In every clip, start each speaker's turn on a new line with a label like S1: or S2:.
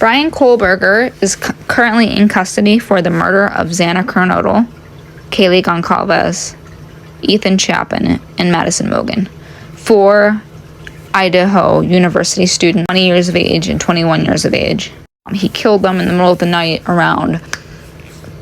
S1: Bryan Kholberger is currently in custody for the murder of Xana Kernodle, Kaylee Goncalves, Ethan Chapin, and Madison Mogen. 4 Idaho University students, 20 years of age and 21 years of age. He killed them in the middle of the night around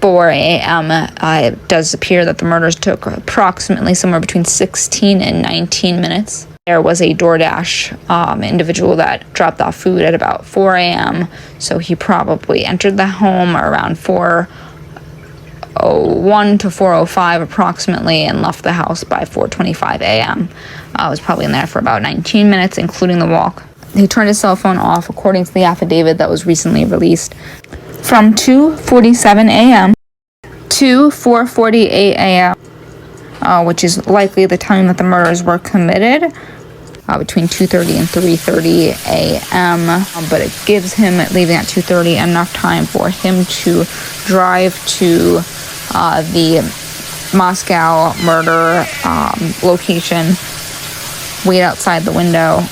S1: 4 a.m. It does appear that the murders took approximately somewhere between 16 and 19 minutes. There was a DoorDash individual that dropped off food at about 4 a.m. So he probably entered the home around 4:01 to 4:05 approximately and left the house by 4:25 a.m. Was probably in there for about 19 minutes, including the walk. He turned his cell phone off, according to the affidavit that was recently released, from 2:47 a.m. to 4:48 a.m., which is likely the time that the murders were committed. Between 2:30 and 3:30 a.m., but it gives him, leaving at 2:30, enough time for him to drive to the Moscow murder location, wait outside the window,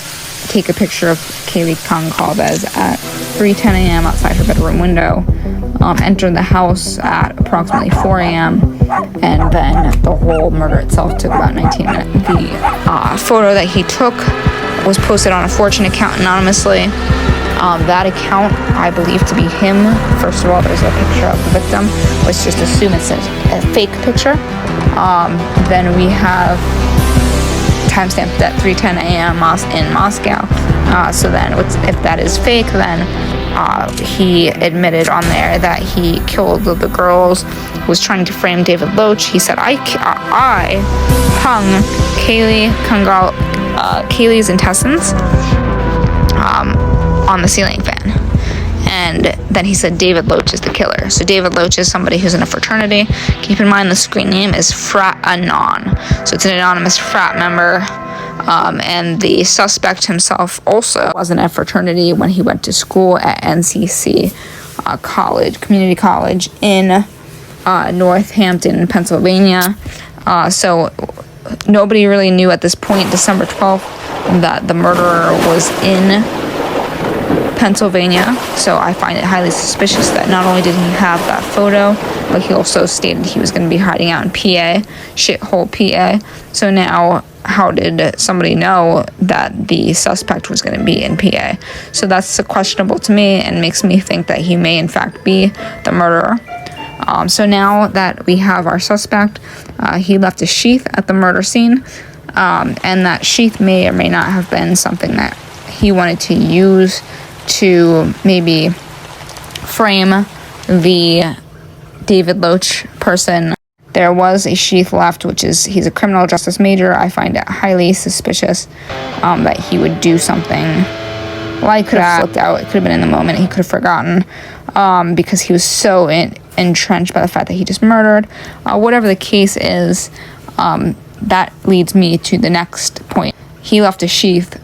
S1: take a picture of Kaylee Goncalves at 3:10 a.m. outside her bedroom window, enter the house at approximately 4 a.m., and then the whole murder itself took about 19 minutes. The photo that he took was posted on a Fortune account anonymously. That account, I believe to be him. First of all, there's a picture of the victim. Let's just assume it's a fake picture. Then we have timestamped at 3:10 a.m. in Moscow. So then if that is fake, then he admitted on there that he killed the girls, was trying to frame David Loach. He said, I hung Kaylee's intestines on the ceiling fan. And then he said David Loach is the killer. So David Loach is somebody who's in a fraternity. Keep in mind the screen name is Frat Anon. So it's an anonymous frat member. And the suspect himself also wasn't a fraternity when he went to school at NCC Community College in Northampton, Pennsylvania. So nobody really knew at this point, December 12th, that the murderer was in Pennsylvania. So I find it highly suspicious that not only did he have that photo, but he also stated he was going to be hiding out in PA, shithole PA. So now, how did somebody know that the suspect was going to be in PA? So that's questionable to me and makes me think that he may in fact be the murderer. So now that we have our suspect, he left a sheath at the murder scene, and that sheath may or may not have been something that he wanted to use to maybe frame the David Loach person. There was a sheath left, he's a criminal justice major. I find it highly suspicious that he would do something. Well, he could have slipped out. It could have been in the moment. He could have forgotten because he was so entrenched by the fact that he just murdered. Whatever the case is, that leads me to the next point. He left a sheath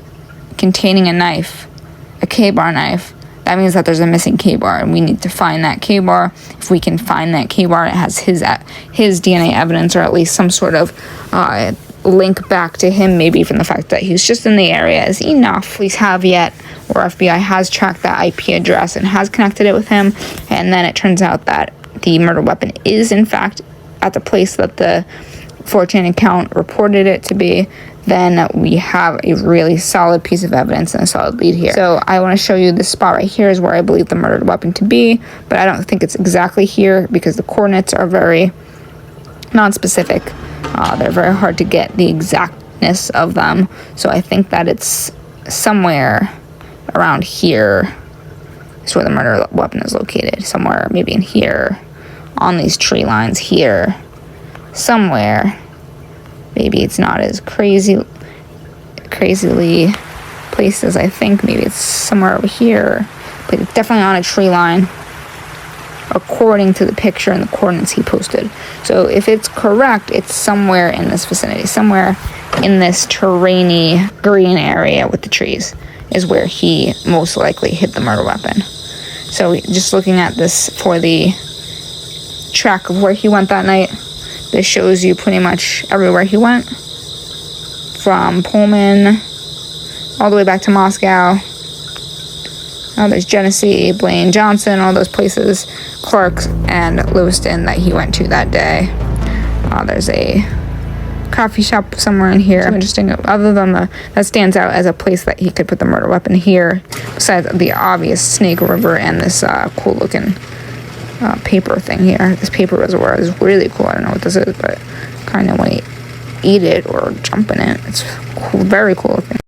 S1: containing a knife, a K-bar knife. That means that there's a missing K-bar, and we need to find that K-bar. If we can find that K-bar, it has his DNA evidence, or at least some sort of link back to him, maybe from the fact that he was just in the area, is enough. Police have yet, or FBI has tracked that IP address and has connected it with him, and then it turns out that the murder weapon is, in fact, at the place that the 4chan account reported it to be. Then we have a really solid piece of evidence and a solid lead here. So I want to show you this spot right here is where I believe the murdered weapon to be, but I don't think it's exactly here because the coordinates are very non-specific. They're very hard to get the exactness of them. So I think that it's somewhere around here is where the murder weapon is located. Somewhere maybe in here, on these tree lines here, somewhere. Maybe it's not as crazily placed as I think. Maybe it's somewhere over here, but it's definitely on a tree line according to the picture and the coordinates he posted. So if it's correct, it's somewhere in this vicinity, somewhere in this terrainy green area with the trees is where he most likely hid the murder weapon. So just looking at this for the track of where he went that night, this shows you pretty much everywhere he went, from Pullman all the way back to Moscow, There's Genesee, Blaine Johnson, all those places, Clark and Lewiston that he went to that day. There's a coffee shop somewhere in here. So interesting. Other than that stands out as a place that he could put the murder weapon here, besides the obvious Snake River and this cool looking paper thing here. This paper reservoir is really cool. I don't know what this is, but kind of when you eat it or jump in it, it's cool, very cool looking.